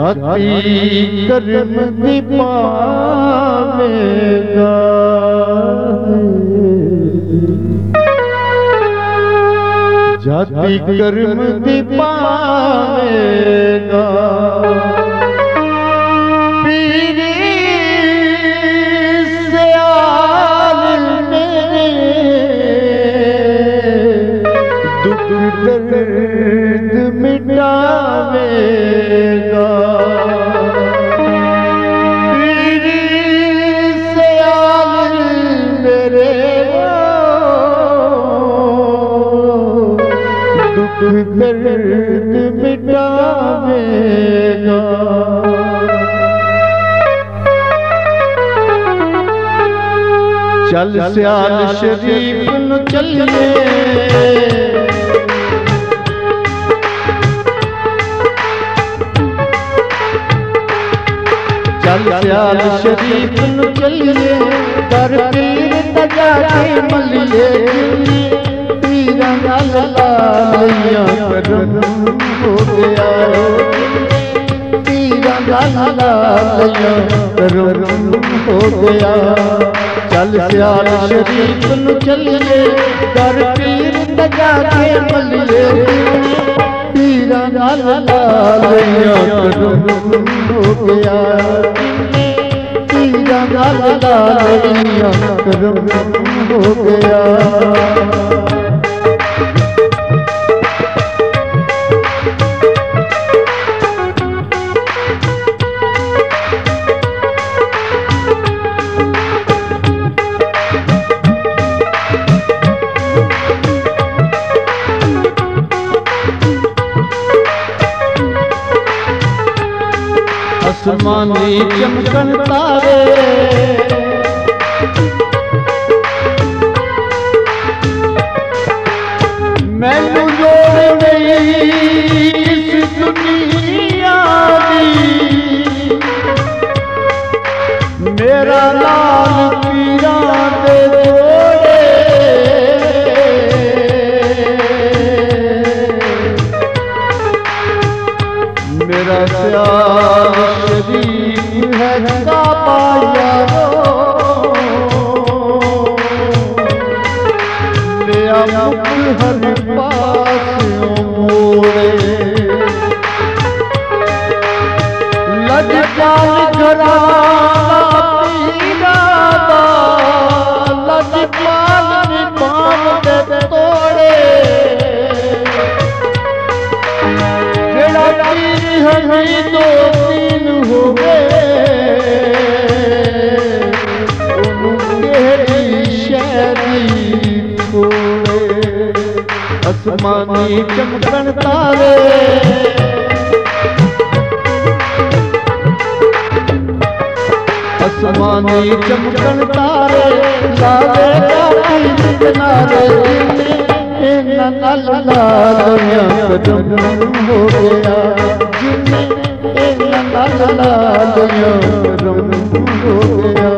जाति कर्म दी पावेगा, जाति कर्म दी पावेगा। पीरी सयाल मेरे दुख दर्द मिटावेगा। पीरी सयाल मेरे दुख दर्द मिटावेगा। चल सियाल शरीफ नु चलिए, चल सियाल शरीफ नु चलिए, कर पीर तजा के मलिए। पीरा लालिया करम हो गया, पीरा लालिया करम हो गया। चल सियाल शरीफ नु चलिए, कर पीर तजा के मलिए। पीरा लालिया करम हो गया, पीरा लालिया करम हो गया। आसमानी चमकन तारे मैनू जोड़ गई इस दुनिया दी। मेरा लाल पीरा दे जोड़े, मेरा सियाल शरीफ है काबा यारो। मेरा मुख हर पासों मोड़े, लजपाल घराना पीरा दा, लजपाल निभान दे तोड़े। जेड़ा पीर हमी दो तीन हो गए, आसमानी चमकन तारे आसमानी चमकन तारे लागे किनारे। लालिया करम हो गया, लालिया करम हो गया।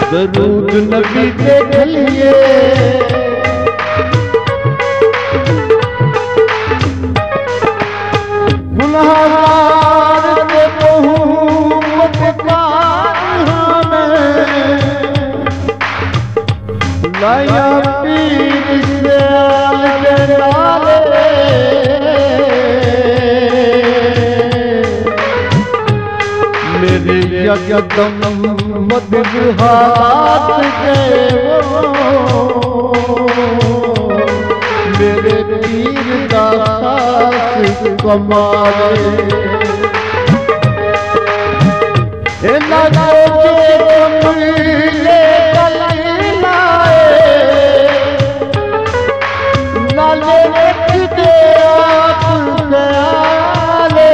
दरूद नबी देख लिए, गुनहगार के मोहब्बत का हमें लाया पीर सयाल के नाले। मेरे यकदम मदहात गए वो, मेरे पीर का साथ कमाले। ना सोचे कमले कली लाए, ना ले दे आप दयाले।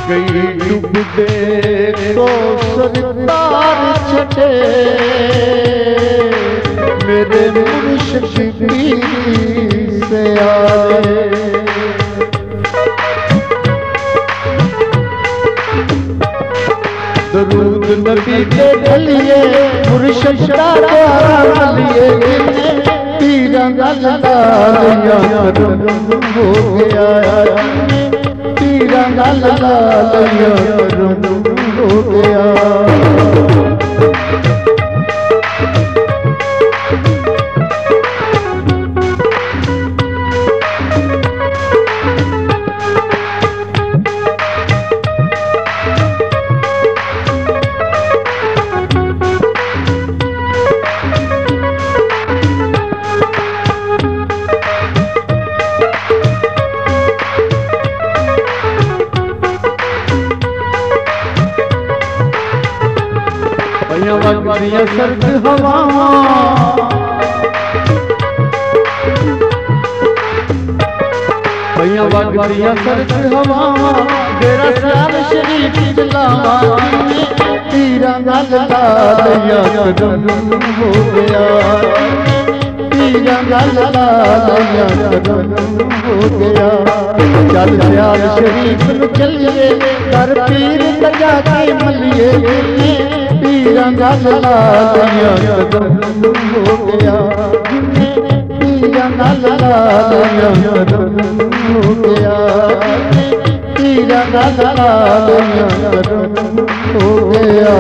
कई डूब देखो सरकार छटे मेरे मुर्शिद पीर से आए। दरूद नबी के ढलिए मुर्शिद का द्वारा लिए पीरा लालिया करम हो गया पीरा लालिया करम हो गया। वगदियां सर्द हवावां वगदियां सर्द हवावां तेरा साल शरीफ जलावा पीरा लालिया करम हो गया पीरा लालिया करम हो गया। चल सियाल शरीफ नूं चलिए कर पीर लगा के मलिए पीरा लालिया करम हो गया पीरा लालिया करम हो गया पीरा लालिया करम हो गया।